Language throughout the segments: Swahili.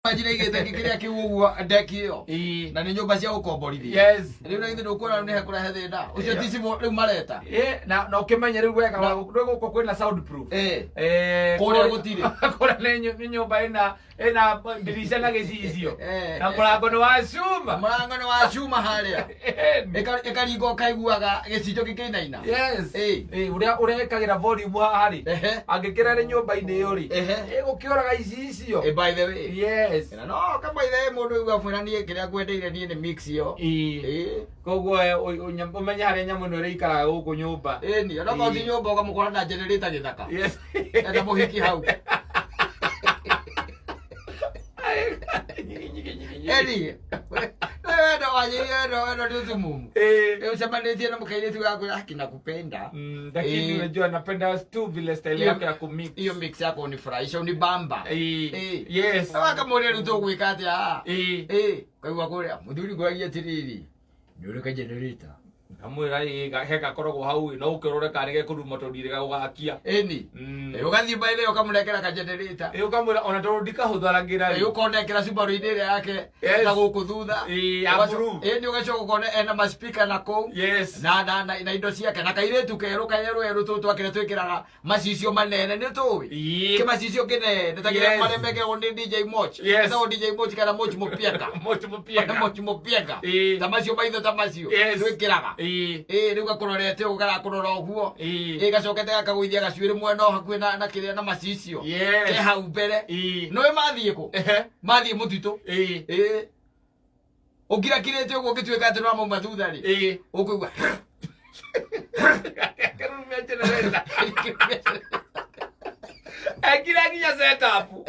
Majina igete kikiria kiuguo ndekio na ni nyumba cia ukomborithia yes riu na ithu ukora ni hakura he thina ucio ticibo riu mareta na ukimenya riu wega guko kwina soundproof kuria gutire kora ni nyumba ina dirisha na gicicio na murango ni wa cuma haria ekaringo kaiguaga gicicio gikinaina yes uria ekagira volume hari angikira ri nyumba ini iyo ri igukioraga icicio by the way yes no kama ile mundu igwa mwira nie kiria ngwendeire nie ni mix yo koguo umenya hari nyamu no ri ikaraga guku nyumba ni ona ko ti nyumba ukamukora na generator githaka yes enda muhiki hau Eri ndo wajio ndo tuzimumu usamanizie na mkailizi wako akina kupenda lakini unajua napenda tu vile style yake ya kumix hiyo mix yako unifurahisha unibamba yes kama ule ruto kuikati kwa hiyo kwa mudhuri kwa hiyo tiriri ndio ka generator amwira heka korogwo hau no ukirore karege kuruma tondire gagugakia eni ugathi baile ukamulekera ka generator ukamwira ona tondika hutharagira ukondekera Subaru inde yake na guku thutha eni ugacoka ukone ena ma speaker na ko yes na indo ciake na kairetu keru tutu akire twikiraga macicio manene ni tuwi ke macicio kine netagira maremeke ondi DJ Moch na DJ Moch kana Moch mupiega tamacio maitho tamacio twikiraga riu gakurorete ugara kurora uguo gacokete gakaguithia gacuire mwena hakwi na kiria na macicio ke hau mbere no mathie ku mathie mutito ugira kirete uguo gitweka ati no mauma thutha ri ukuigua karumia generator akira kinya setup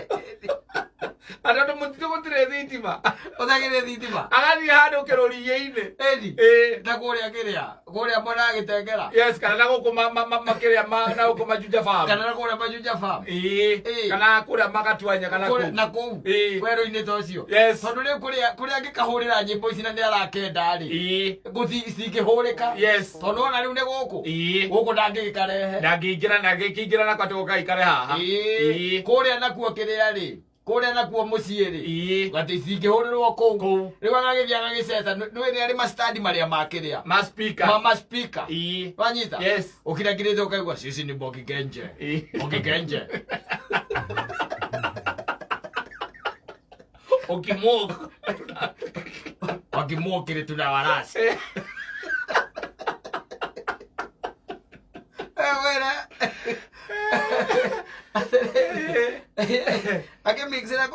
ando mutito gutire thitima uthagire thitima agathi handu kirori-ine na kuria mwana agitengera yes kana guku makiria na guku majuja farm kana kuria majuja farm kana kuria magatwanya kana ku na ku wero-ine tocio yes tondu ni kuria ngikahurira nyimbo ici na ni arakenda ri guthi cingihurika yes tondu ona riu ni guku ndangikarehe na kwatu gukaikare haha kuria nakuo kiria ri kuria nakuo mucii ri gati cingihururwo kuu riu agagithiaga giceta ni ari ma stand maria makiria ma speaker wanyita yes ukiragirite ukaigua sisi ni Bogi Genje wakimokire tunawarasi akimixira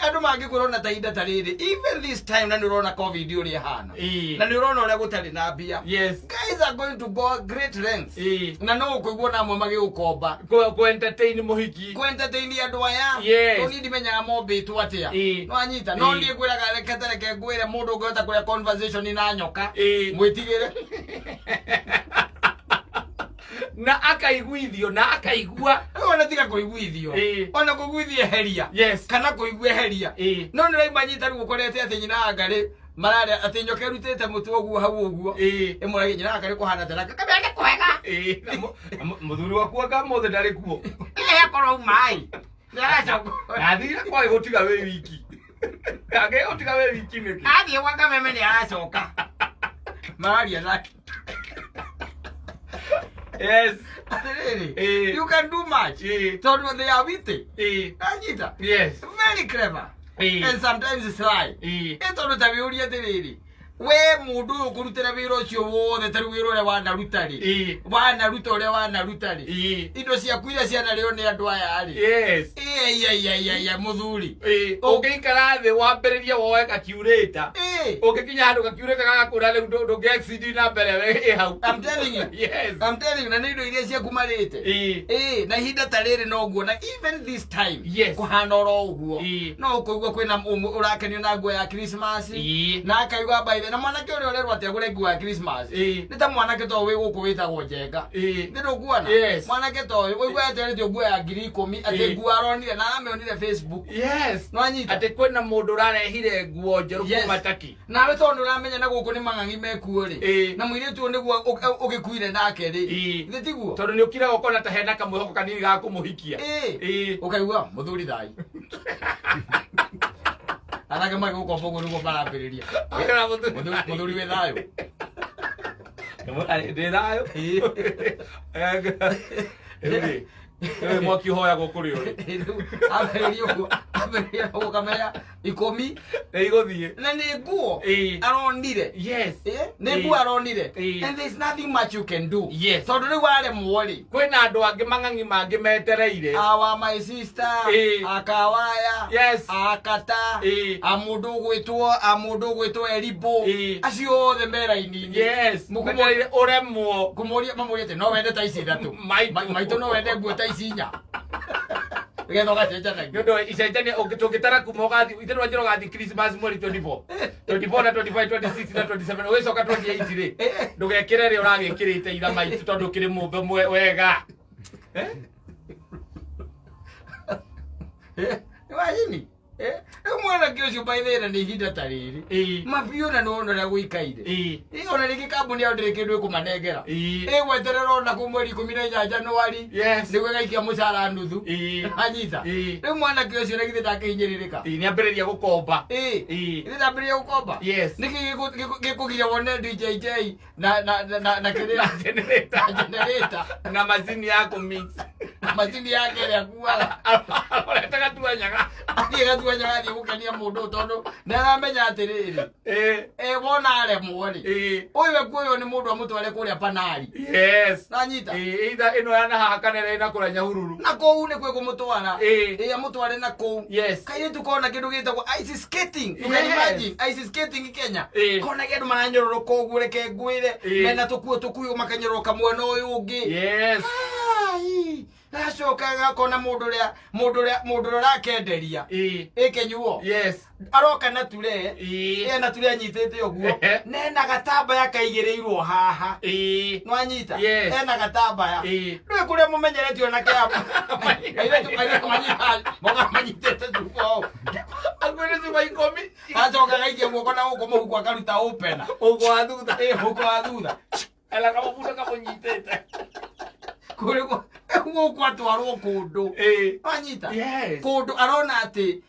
andu mangikurona ta inda tariri even this time na nirona covid uri hana na nirona uri gutari na mbia yes guys are going to go great lengths na no kuigua na mwe magiukomba ku entertain muhiki andu aya no ni dimenya mombe tu atia no anyita no ni kwiraga reketereke ngwire mundu ungehota kuria conversation na nyoka mwitigire na akaiguithio na akaigua ona tiga kuiguithio ona kuiguithia heria kana kuigua heria no niraima nyita riu ukorete ati nyina angari marare ati nyoka rutete mutu oguo hau oguo imurage nyina angari kuhana tena kameke kwega muthuri waku anga mothe ndari kuo akorwo mai athire kwa igutiga we wiki age utiga we wiki niki athie wanga meme ni aracoka mararia nake yes you can do much so they are witty Anita yes very clever and sometimes sly ito tabiuria tiriri we mundu ukurutira wira ucio wothe tari wira ure wanaruta uria wanarutari indo ciaku iria cianario ni andu aya ari yes muthuri ukikara thi wambiririe woe calculator ukikinya handu calculator gagakura riu ndungi exceed na mbere we hau I'm telling you yes I'm telling you na nindo iria ciakumarite na hinda tariri no guo na even this time kuhana oro uguo no kuigua kwina urakenio na nguo ya Christmas na akaigua by na mwanake uri urerwa ati agure nguo ya Christmas ni ta mwanake to wi guku witagwo Njenga ndindo kuona mwanake to wigua ati nguo ya 10,000 ati nguo aronire na ameonire Facebook yes no anyita ati kwina mundu urarehire nguo njeru kuma Taki nawe tondu uramenya na guku ni mang'ang'i mekuo ri na mwire tu niguo ugikuire nake ri thitiguo tondu ni ukira gukona ta hena kamwihoko kanini ga kumuhikia ukaigua muthuri thai Anake magũkomba ũguo nĩguo marambĩrĩria. Mũthuri wĩ thayũ. Ndĩ thayũ. Mwaki hoya gũkũrĩ ũrĩ. Ambĩrĩria ũguo kamenya 10 igũthiĩ. Na nĩ nguo aronire. Yes. Nĩ nguo aronire. And there's nothing much you can do. Yes. Tondũ rĩu aremwo rĩ. Kwĩna andũ angĩ mang'ang'i mangĩ metereire. Awa my sister. Akawaya. Yes. Akata. Amũndũ gwĩtwo Eribo. Acio othe meraini. Yes. Mũkũmũrire ũremwo. Kũmũria mamũrĩte no wende ta ici ithatũ. Maitũ no wende nguo ta ici inya. Getho gacenjana. Ndio icenjania ũngĩtũngĩtara kuma ũgathi itherũ wanjĩra ũgathi Christmas mweri 24. 24 na 25 26 na 27 ũgĩcoka 28 rĩ. Ndũgekĩre rĩ ũragĩkĩrĩte ira maitũ tondũ kĩrĩ mũmbe wega. Wajini. Mwana kĩocio baithera nĩ ihinda ta rĩrĩ. Mabiũ na no nora gũikaire. Ona rĩngĩ kambuni yao ndĩrĩ kĩndũ ĩkũmanengera. Ĩgweterera ona kũ mweri 18 Januari. Nĩguo gaikia mũcara nuthu. Anyita. Rĩu mwana kĩocio na githĩ ndakĩhinyĩrĩrĩka. Nĩambĩrĩria gũkomba. Githĩ ndambĩrĩria gũkomba. Nĩkĩ gĩkũgia wone DJJ na generator na macini ya kũmix. Macini yake ĩrĩa akuaga. Ũretaga tuanyaga. Tuanyaga thiĩ gũkenia mũndũ tondũ nĩaramenya atĩrĩrĩ. Wona aremwo rĩ. Ũyũ ekuoywo nĩ mũndũ amũtware kũrĩa Panari. Yes. Nanyita. Either ĩno ya nahaha kana ĩrĩa ĩna kũrĩa Nyahururu. Na kũu nĩ kwĩ kũmũtwara. Amũtware na kũu. Kairĩtu kona kĩndũ gĩtagwo ice skating. You can imagine ice skating Kenya. Kona kĩndũ maranyororoka ũguo reke ngwĩre. Mena tũkuo makanyororoka mwena ũyũ ũngĩ. Yes. Nacokaga kona mũndũ ũrĩa arakenderia ĩkenyuo. Yes. Aroka na ture. Na ture anyitĩte ũguo. Nena gatambaya kaigĩrĩirwo haha. Nwanyita. Ena gatambaya. Rĩu kũrĩa mũmenyeretio na kĩama. Moga manyitĩte tuko. Akwĩre cuma 10. Acoka gaikia guoko na gũkũ mũhuko akaruta open. Ũguo wa thutha. Mũhuko wa thutha. Ela kama mũndũ kamũnyitĩte. Kũrĩguo gũkũ atwarwo kũndũ. Wanyita. Kũndũ arona atĩ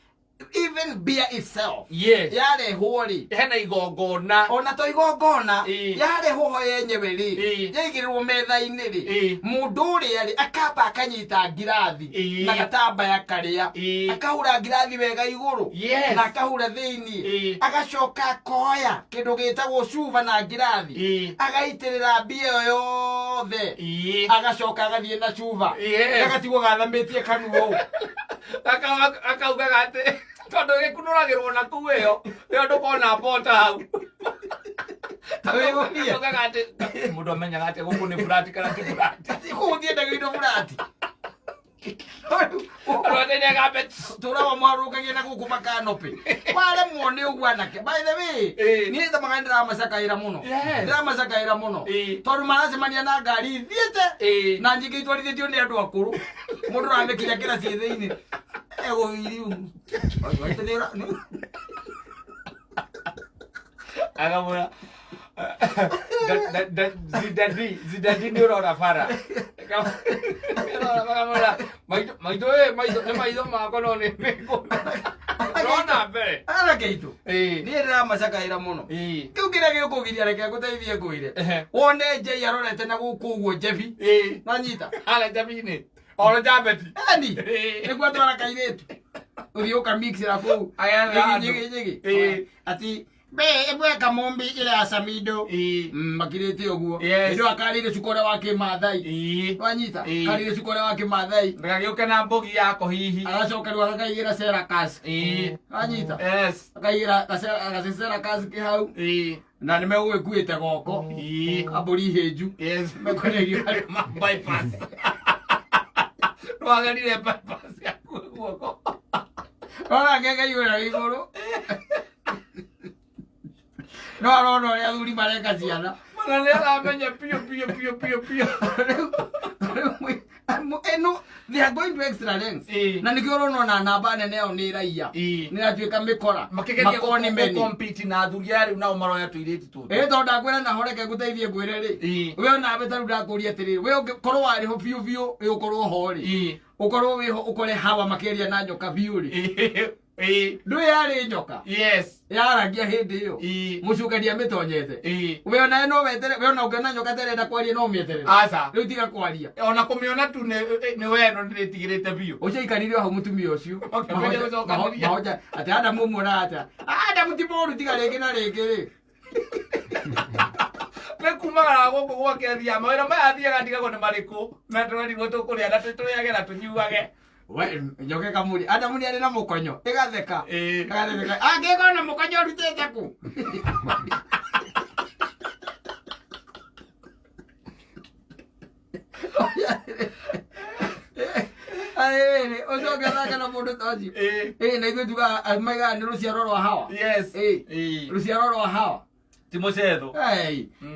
even beer itself. Yarehwo rĩ. Hena igongona. Ona to igongona. Yarehwo ho yenyewe rĩ. Yaigĩrĩrwo metha-inĩ rĩ. Mũndũ ũrĩa rĩ akamba akanyita ngirathi na gatambaya karĩa. Akahura ngirathi wega igũrũ. Na akahura thĩinĩ. Agacoka akoya kĩndũ gĩtagwo cuba na ngirathi. Agaitĩrĩra mbia ĩyo yothe. Agacoka agathiĩ na cuba. Agatigwo gathamĩtie kanua. Akaugaga atĩ tondũ gĩkunũragĩrwo na kũu ĩyo ndũkona mbota hau. Akaugaga atĩ mũndũ amenyaga atĩ gũkũ nĩ burati kana ti burati. Kũu ndiendaga indo burati. Tũrawa mwarũkagia na gũkũ makanopi. Waremwo nĩ ũguo anake. By the way, niĩ tamaga ndĩramacakaĩra mũno. Ndĩramacakaĩra mũno. Tondũ maracemania na ngari thiĩte. Na nyingĩ itwarithĩtio nĩ andũ akũrũ. Mũndũ ũramĩkinya kĩraci thĩinĩ. Egũiriu. Agamũra. Zidadi nĩ ũrora bara. Maitho makwa no nĩ mĩkũna. Rona mbere. Anake aitũ. Niĩ ndĩramacakaĩra mũno. Kĩu kĩrĩa gĩkũgiria reke ngũteithie ngwĩre. Wone Njei arorete na gũkũ ũguo Njebi. Nanyita. Harĩa Njebi-inĩ. Oro Njambeti. Eni. Nĩguo atwara kairĩtu. Ũthiĩ ũkamixĩra kũu. Nyigi. Ati ebweka mombi ile ya Samido. Makirĩte ũguo. Ndio akarire cukora wa Kĩmathai. Wanyita. Karire cukora wa Kĩmathai. Ndagagĩũke na mbũgi yako hihi. Agacoka rĩu akakaigĩra Serakas. Wanyita. Akaigĩra Serakas kĩhau. Na nĩmegũgĩkuĩte goko. Ambũri hĩnju. Mekũnerio harĩ bypass. Wagarire bypass ya guoko. Ora ngĩgaigũra igũrũ. No arona ũrĩa athuri mareka ciana. Mana nĩ aramenya piũ. Eno, they are going to extra lengths. Na nĩkĩo ũrona ona namba nene yao nĩ raia. Nĩratuĩka mĩkora. Makĩgeria gũkompiti na athuri rĩu nao maroya tũirĩtu tũtũ. Tondũ ndakwĩra na horeke ngũteithie ngwĩre rĩ. We onawe tarĩu ndakũria atĩrĩrĩ. We ũngĩkorwo warĩ ho biũ ũkorwo ho rĩ. Ũkorwo wĩho ũkore hawa makĩria na nyoka biũ rĩ. ndui yari nyoka yaragia hindi iyo mucungaria mitonyete we ona no wetere we ona ungiona nyoka terenda kwaria no mietere riu tiga kwaria ona kumiona tu ni weno nditigirite biu uciaikarire hau mutumia ucio mahoja ati Adamu muona ata Adamu ti mundu tiga ringi na ringi ri me kumagara guku gwakeria mawira maya athiaga ndigagwo ni mariku na twerirwo tukuria na tutuyage na tunyuage we nyoke kamuri Adamu ni ari na mukonyo igatheka angiko na mukonyo rutete ku Aere, ojo gathaka na mundu toji. Na ithu tuga maiga ni ruciaro rwa Hawa. Ruciaro rwa Hawa. Timocetho.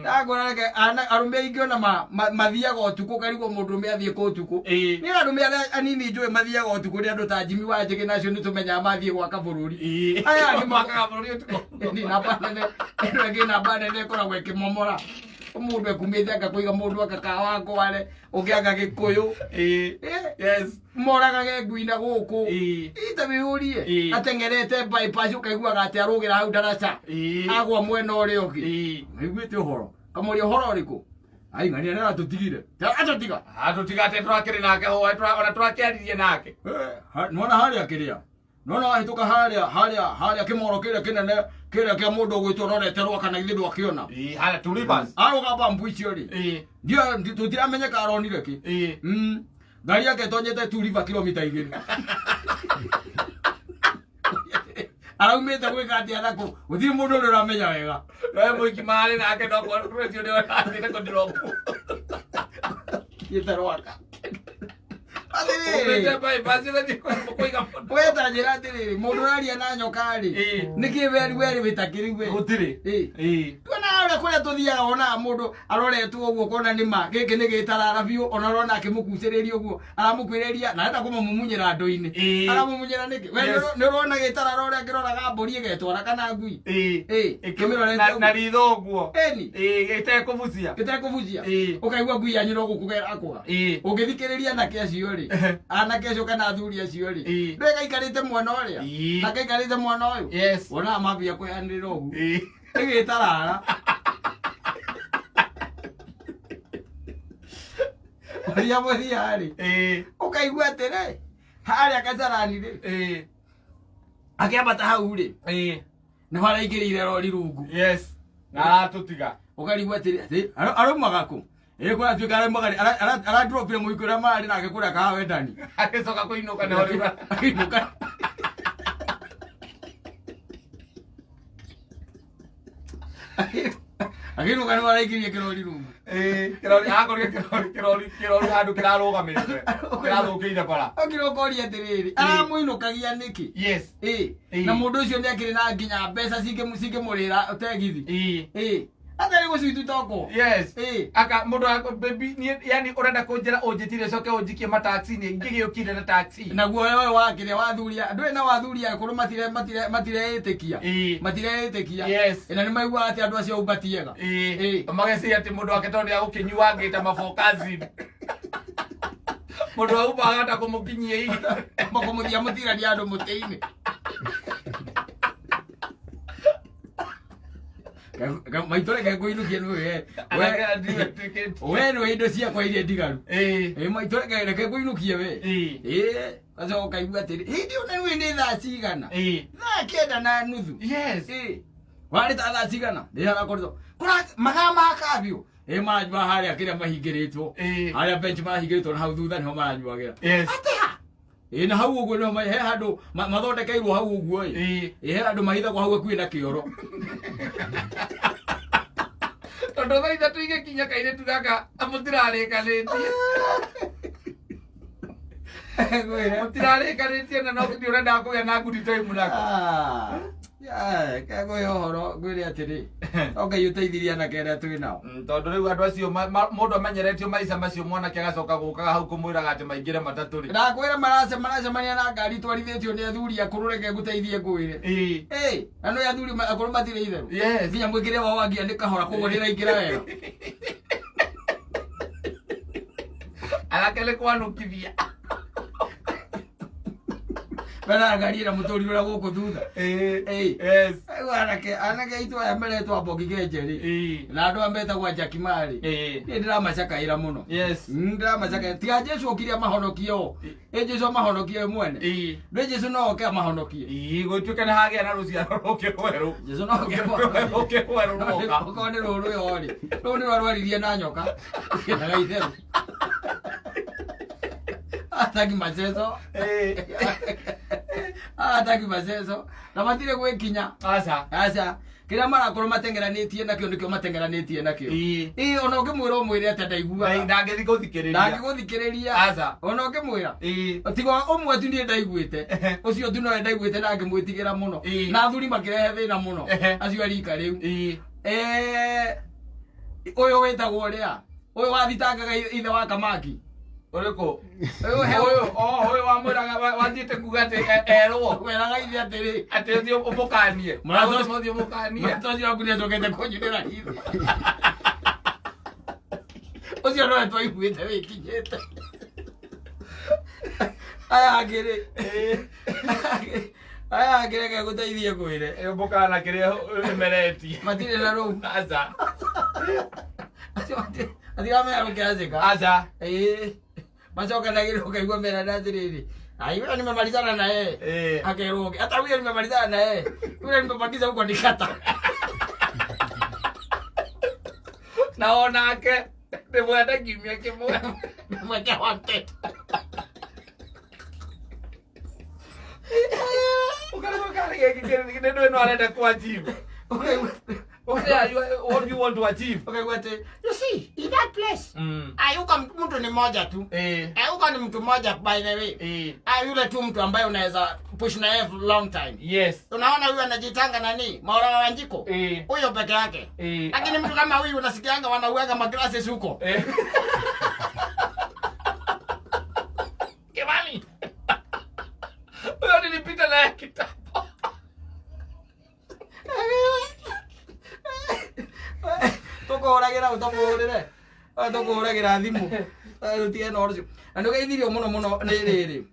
Agora ke arume ingio na mathiaga utuku karigwo mundu me athie ku utuku. Ni arume anini njue mathiaga utuku ni andu ta Jimmy wa Njigi nacio ni tumenya mathie gwaka bururi. Aya ni mwakaga bururi utuku. Ni namba nene. Eno ngi namba nene koragwo ikimomora. Mundu ekumite akakuiga mundu akakawa kware ukiaga Gikuyu moraga geguina guku ita biurie atengerete bypass ukaigua gati arugira hau daraca agwa mwena uri ugi wiguite uhoro kamuri uhoro uriku ai ngani ara tutigire atutiga te twakiri nake ho ona twakiaririe nake nona haria kiria nona ahituka haria kimoro kiria kinene kiria kia mundu gwitwo roreterwo kana ithe ndwakiona haria tulibas arugamba mbuici uri ndio tutiramenyeka aronire ki ngari yake tonyete tuliva kilomita 2 araumite gwika atia nako uthi mundu uri uramenya wega we muiki mari nake no kuretio ndio athire ko ndiroku yeterwaka weta njira atiriri mundu aria na nyokari niki weri witakiriwe gutiri tuona ore kuria tuthiaga ona mundu aroretwo uguo kona nima giki ni gitarara biu ona rona akimukuciriria uguo aramukwiriria na enda kumumunyira ndoini aramumunyira niki we ni rona gitarara uria kiroraga mburi igetwara kana ngui kimirorete na ritho uguo eni gitekubucia ukaigua ngui yanyu no gukugera akuga ungithikiriria na kiacio ri ana kesho kana athuri acio ri ndega ikarite mwana uria na kaikarite mwana uyu ona mambia kwihanirira ugu igitarara Maria muthia ri ukaigua atire haria Kasarani ri akiambata hau ri ni haraingirire rori rungu na tutiga ukarigua atire arumaga ku kwa tuika ara magari ara dropire muikura mari na akikura ka wendani akicoka kuinuka ni hori inuka akinuka ni waraikirie kirori rungu kirori handu kirarugamirite kirathukire bara akirokoria atiriri aramuinukagia niki na mundu ucio ni akiri na nginya mbeca cingimurira utegithi atari gucitu toko aka mundu baby yani urenda kunjira unjitire coke unjikie mataxi ni ngigiukire na taxi naguo wewe wakire wathuria ndwe na wathuria kuru matire itikia ina ni maigua ati andu acio ubatiega mageci ati mundu aketondi agukinyua ngita mafokazi mundu au bagata kumukinyia hii makumuthia mutira ni andu muteini maitore ke kuinukia ni we no indo cia kwa iria ndigaru maitore ke kuinukia we kazo kaigua atiri hindi una ni thaa cigana thaa kenda na nuthu wari ta thaa cigana ndihara korito kura magama akabio marajua haria kiria mahingiritwo haria bench mahingiritwo na hau thutha niho marajuagira atia na hau uguo no he handu mathondekeirwo hau uguo he handu mahithagwo hau akuĩ na kioro tondu thaa ithatu igikinya kairitu gaka mutirarikanitie mutirarikanitie na no urenda kugia na good time nako kago yohoro gwire atiri okay uteithiria na kera twinao tondu riu andu acio mundu amenyeretio maica macio mwana kiagacoka gukaga hau kumwiraga ati maingire matatu ri ndakwira maracemania na ngari twarithitio ni athuri akurureke guteithie ngwire ano ya athuri akuru matire itheru nginya mwikire wa wangia ni kahora koguo ndiraingira wega alakele kwanukithia Bana ngari na mutori ura guku thutha. Yes. Anake itu aya meretwo Mbogi Genjeri. Na andu ambeta gwa Jackie Mari. Ni ndiramacakaira muno. Yes. Ndiramacakaira. Tiga Jesu okiria mahonokio. Jesu mahonokio mwene. Ndwe Jesu no oke mahonokio. Gutuke na hagia na ruciaro ruke weru. Jesu no oke weru no. Okone ruru yori. Ru ni warwaririe na nyoka. Ndaga itheru. Ataki macezo. Ataki macezo. Na matire gwikinya. Aca. Kira marakorwo matengeranitie nakio nikio matengeranitie nakio. Ona ukimwira umwire ati ndaigua. Ndangithi guthikiriria. Ndangiguthikiriria. Aca. Ona ukimwira. Tiga umwe tu ni ndaiguite. Ucio tu no ndaiguite na ngimwitigira muno. Na athuri makirehe thina muno. Acio rika riu. Uyu wetagwo ria. Uyu wathitangaga ithe wa Kamaki. Uriko oyo wamwiraga wathite kuga ati erwo weraga ithe atiri ati thio umukanie murato thio umukanie murato thio akunia tokete kunyirira hithi ucio no etwa iguite wikinyete aya agire ke guteithie kwire umukana kiria emereti matire na ru aca ati amera mkiazika aca macoka ndagirwo kaigua mera ndathiriri aiwe nimemalizana na yeye akeroge hata huyo nimemalizana na yeye yule nimebakiza huko nikata naona ake ndimwenda kimya kimwe mweke wante ukari kidendo no arenda ku achieve okay, what do you want to achieve? Okay, what? You see, in that place, ayuka mtu ni moja tu. Ayuka ni mtu moja by the way. Yule tu mtu ambaye unaweza push na yeye for long time. Yes. Unaona huyu anajitanga nani? Maura wa Wanjiko. Huyo peke yake. Lakini mtu kama huyu unasikianga wanauaga maglasses huko. Kimani. Wewe nilipita na kitambo. Tukoragira utamurire tukoragira thimu rutie no rucio andu geithirio muno muno ni riri